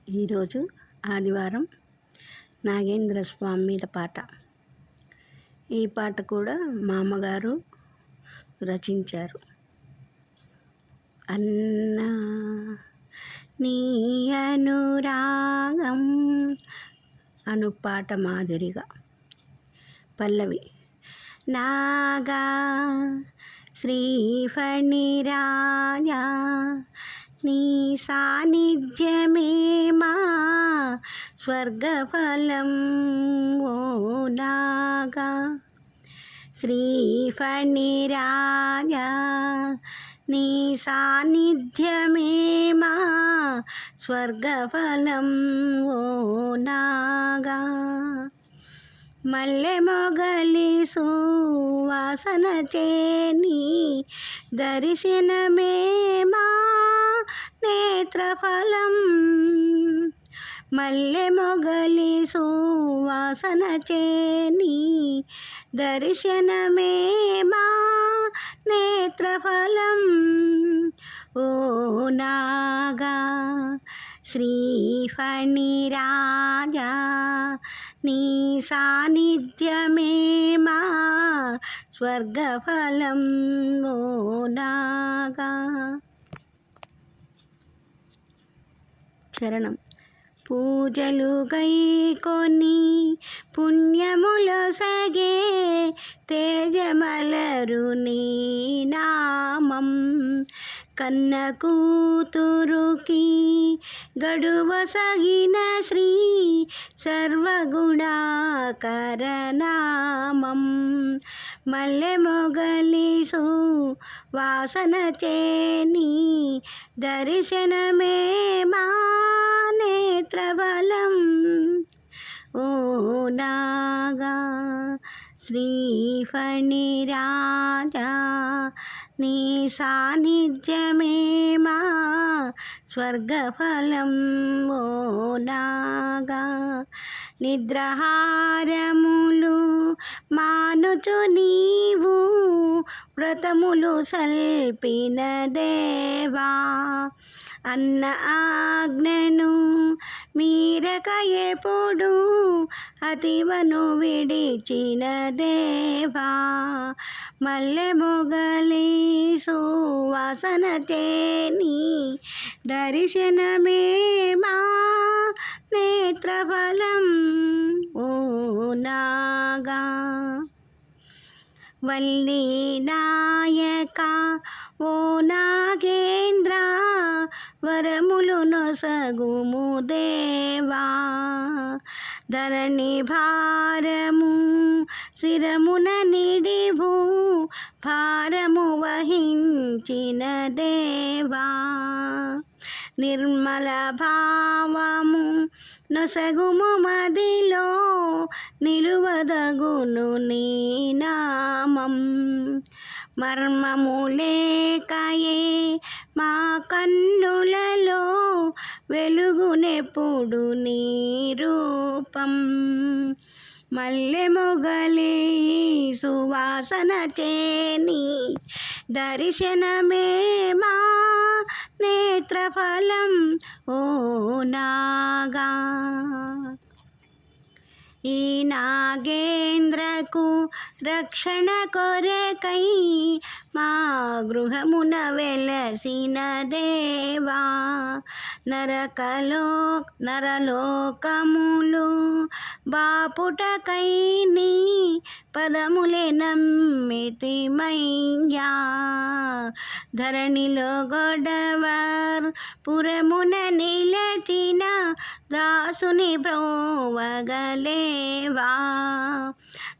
ఈరోజు ఆదివారం నాగేంద్ర స్వామి మీద పాట. ఈ పాట కూడా మా అమ్మగారు రచించారు. అన్నా నీ అనురాగం అను పాట మాదిరిగా. పల్లవి నాగా శ్రీఫణిరాజా నీ సాన్నిధ్యమే మా స్వర్గఫలం. ఓ నాగా శ్రీఫణిరాజా నీ సాన్నిధ్యమే మా స్వర్గఫలం. ఓ నాగా మల్లె మొగలి సువాసన చేని దర్శనమే మా నేత్రఫలం. మల్లె మొగలి సువాసన చేని దర్శనమే మా నేత్రఫలం. ఓ నాగా శ్రీఫణిరాజా నీ సాన్నిధ్యమే మా స్వర్గఫలం. ఓ నాగా చరణం. పూజలు గైకొని పుణ్యములొసగే తేజమలరు నీ నామం. కన్న కూతురుకి గడువసగిన శ్రీ సర్వగుణాకరనామం. మల్లె మొగలి సువాసన చేని దర్శనమే మా నేత్రఫలం. ఓ నాగా శ్రీఫణిరాజా నీ సాన్నిధ్యమే మా స్వర్గఫలం. ఓ నాగా నిద్రహారములు మానుచు నీవు వ్రతములు సల్పిన దేవా. అన్న ఆజ్ఞను మీరక ఎప్పుడు అతివను విడిచిన దేవా. మల్లె మొగలి సువాసన చేని దర్శనమే మా నేత్రఫలం. ఓ నాగా వల్లి నాయక ఓ నాగేంద్ర వరములు నొసగుము దేవా. ధరణి భారము శిరమున నిడిభూ భారము వహించిన దేవా. నిర్మల భావము నొసగుము మదిలో నిలువదగును నీ నామం. మర్మము లేకయే మా కన్నులలో వెలుగునెప్పుడు నీ రూపం. మల్లె మొగలి సువాసన చేని దర్శనమే మా నేత్రఫలం. ఓ నాగా ఈ నాగేంద్రకు రక్షణ కొరకై మా గృహమున వెలసిన దేవా. నరలోకములు బాపుటకై నీ పదములే నమ్మితిమయ్యా. ధరణిలో గొడవర్ పురమున నిలచిన దాసుని బ్రోవగలేవా.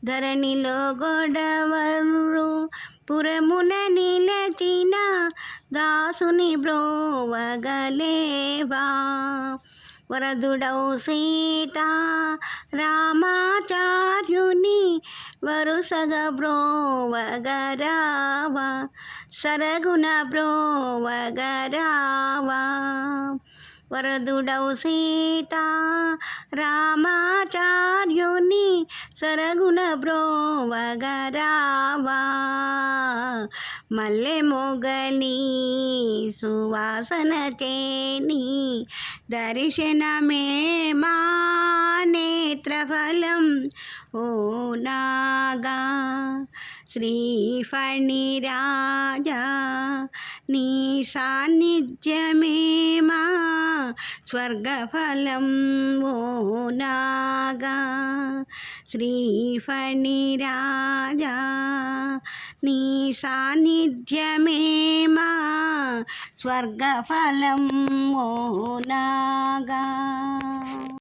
ధరణిలో గొడవరు పురమున నిలచిన దాసుని బ్రోవగలేవా. వరదుడౌ సీతా రామాచార్యుని వరుసగ బ్రోవగరావా. సరగుణ బ్రోవగరావా. వరదుడౌ సీతా రామాచార్యుని సరగుణ బ్రోవగరావా. మల్లె మొగలి సువాసన చేని దర్శనమే మా నేత్రఫలం ఓ నాగా శ్రీఫణిరాజా నీ సాన్నిధ్యమే మా స్వర్గఫలం ఓ నాగా శ్రీఫణిరాజా నీ సాన్నిధ్యమే మా స్వర్గఫలం ఓ నాగా.